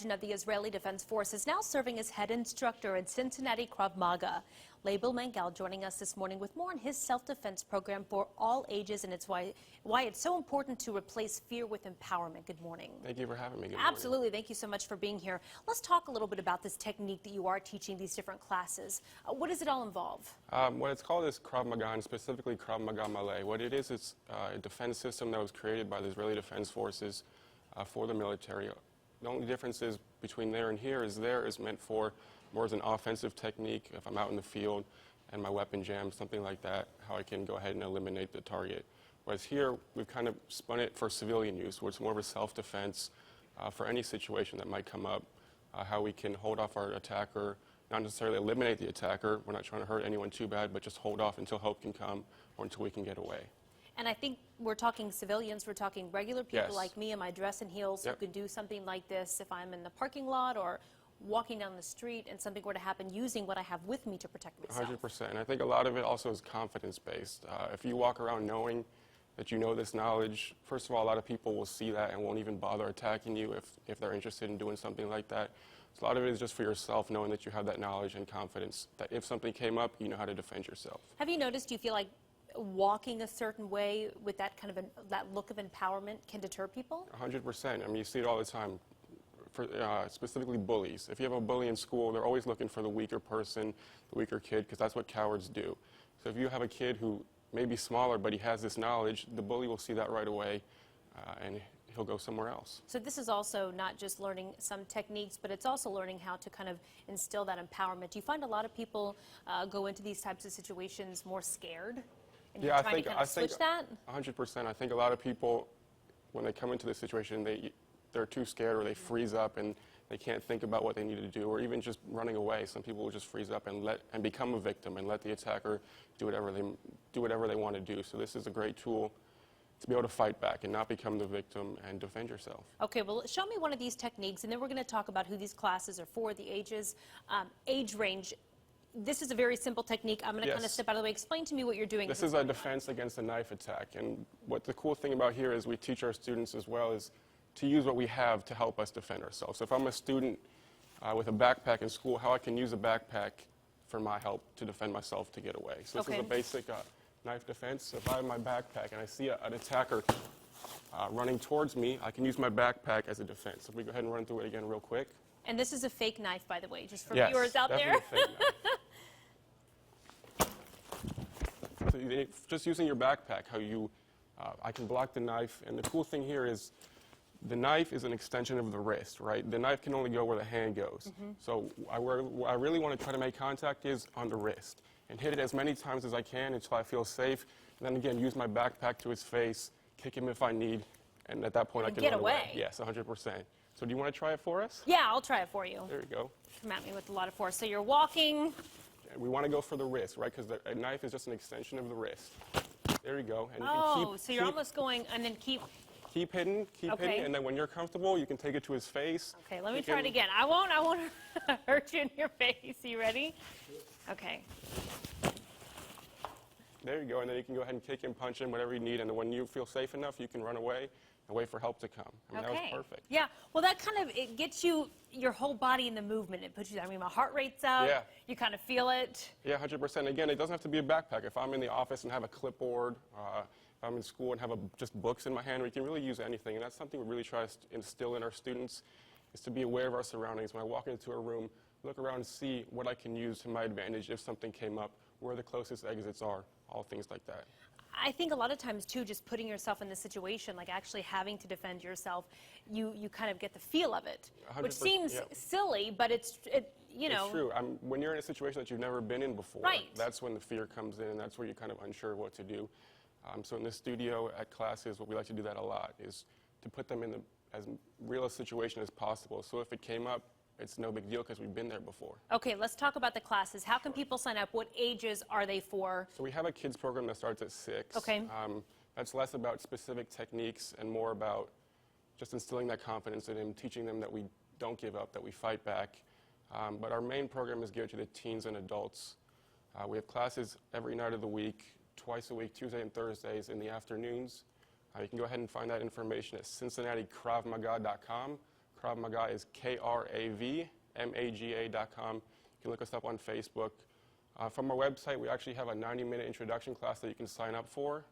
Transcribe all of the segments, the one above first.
of the Israeli Defense Force is now serving as head instructor at Cincinnati Krav Maga. Label Mangal joining us this morning with more on his self-defense program for all ages and why it's so important to replace fear with empowerment. Good morning. Thank you for having me. Good Absolutely. morning. Thank you so much for being here. Let's talk a little bit about this technique that you are teaching these different classes. What does it all involve? What it's called is Krav Maga, and specifically Krav Maga Malay. What it is, it's a defense system that was created by the Israeli Defense Forces for the military. The only difference is between there and here is there is meant for more as an offensive technique if I'm out in the field and my weapon jams, something like that, how I can go ahead and eliminate the target. Whereas here, we've kind of spun it for civilian use, where it's more of a self-defense for any situation that might come up, how we can hold off our attacker, not necessarily eliminate the attacker. We're not trying to hurt anyone too bad, but just hold off until help can come or until we can get away. And I think we're talking civilians, we're talking regular people Yes. like me in my dress and heels Yep. who could do something like this if I'm in the parking lot or walking down the street and something were to happen, using what I have with me to protect myself. 100%. And I think a lot of it also is confidence-based. If you walk around knowing that you know this knowledge, first of all, a lot of people will see that and won't even bother attacking you if they're interested in doing something like that. So a lot of it is just for yourself, knowing that you have that knowledge and confidence, that if something came up, you know how to defend yourself. Have you noticed, do you feel like walking a certain way with that kind of that look of empowerment can deter people? 100%. I mean, you see it all the time. For, specifically bullies. If you have a bully in school, they're always looking for the weaker person, the weaker kid, because that's what cowards do. So if you have a kid who may be smaller, but he has this knowledge, the bully will see that right away, and he'll go somewhere else. So this is also not just learning some techniques, but it's also learning how to kind of instill that empowerment. Do you find a lot of people go into these types of situations more scared? And you're trying to kind of switch that? 100%. I think a lot of people, when they come into this situation, they're too scared or they freeze up and they can't think about what they need to do, or even just running away. Some people will just freeze up and become a victim and let the attacker do whatever they want to do. So this is a great tool to be able to fight back and not become the victim and defend yourself. Okay, well, show me one of these techniques, and then we're going to talk about who these classes are for, the ages, age range. This is a very simple technique. I'm going to kind of step out of the way. Explain to me what you're doing. This is a defense against a knife attack. And what the cool thing about here is we teach our students as well is to use what we have to help us defend ourselves. So if I'm a student with a backpack in school, how I can use a backpack for my help to defend myself to get away. So this is a basic knife defense. So if I have my backpack and I see an attacker running towards me, I can use my backpack as a defense. So if we go ahead and run through it again real quick. And this is a fake knife, by the way, just for Yes, viewers out there. Fake knife. So just using your backpack, how I can block the knife, and the cool thing here is the knife is an extension of the wrist, right? The knife can only go where the hand goes. So where I really want to try to make contact is on the wrist, and hit it as many times as I can until I feel safe, and then again use my backpack to his face, kick him if I need, and at that point I can get run away. Yes, 100%. So do you want to try it for us? Yeah, I'll try it for you. There you go. Come at me with a lot of force. So you're walking. We want to go for the wrist, right? Because a knife is just an extension of the wrist. There you go. And So you're almost going, and then keep hidden, hidden, and then when you're comfortable, you can take it to his face. Okay, let me try it again. I won't hurt you in your face. You ready? Okay. There you go, and then you can go ahead and kick him, punch him, whatever you need, and then when you feel safe enough, you can run away and wait for help to come. I mean, that was perfect. Yeah, well, that kind of, it gets your whole body in the movement. It puts you, I mean, my heart rate's up. Yeah. You kind of feel it. Yeah, 100%. Again, it doesn't have to be a backpack. If I'm in the office and have a clipboard, if I'm in school and have just books in my hand, we can really use anything, and that's something we really try to instill in our students, is to be aware of our surroundings. When I walk into a room, look around and see what I can use to my advantage if something came up, where the closest exits are, all things like that. I think a lot of times, too, just putting yourself in this situation, like actually having to defend yourself, you kind of get the feel of it, which seems silly, but you know. It's true. When you're in a situation that you've never been in before, that's when the fear comes in, and that's where you're kind of unsure of what to do. So in the studio at classes, what we like to do that a lot is to put them in as real a situation as possible. So if it came up, it's no big deal because we've been there before. Okay, let's talk about the classes. How can people sign up? What ages are they for? So we have a kids program that starts at 6. Okay. That's less about specific techniques and more about just instilling that confidence in them, teaching them that we don't give up, that we fight back. But our main program is geared to the teens and adults. We have classes every night of the week, twice a week, Tuesday and Thursdays in the afternoons. You can go ahead and find that information at CincinnatiKravMaga.com. Krav Maga is KravMaga.com. You can look us up on Facebook. From our website, we actually have a 90-minute introduction class that you can sign up for,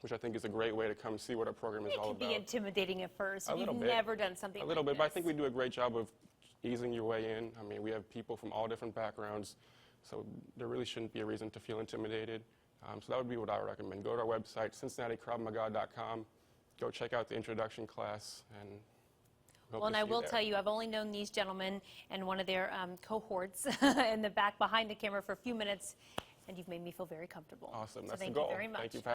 which I think is a great way to come see what our program is all It can about. be intimidating at first. A If little you've bit. never done something A little like bit, but I this. think we do a great job of easing your way in. I mean, we have people from all different backgrounds, so there really shouldn't be a reason to feel intimidated. So that would be what I would recommend. Go to our website, CincinnatiCravMaga.com. Go check out the introduction class, and hope Well, and to I see you will there. tell you, I've only known these gentlemen and one of their cohorts in the back behind the camera for a few minutes, and you've made me feel very comfortable. Awesome. So That's thank the goal. you very much. Thank you for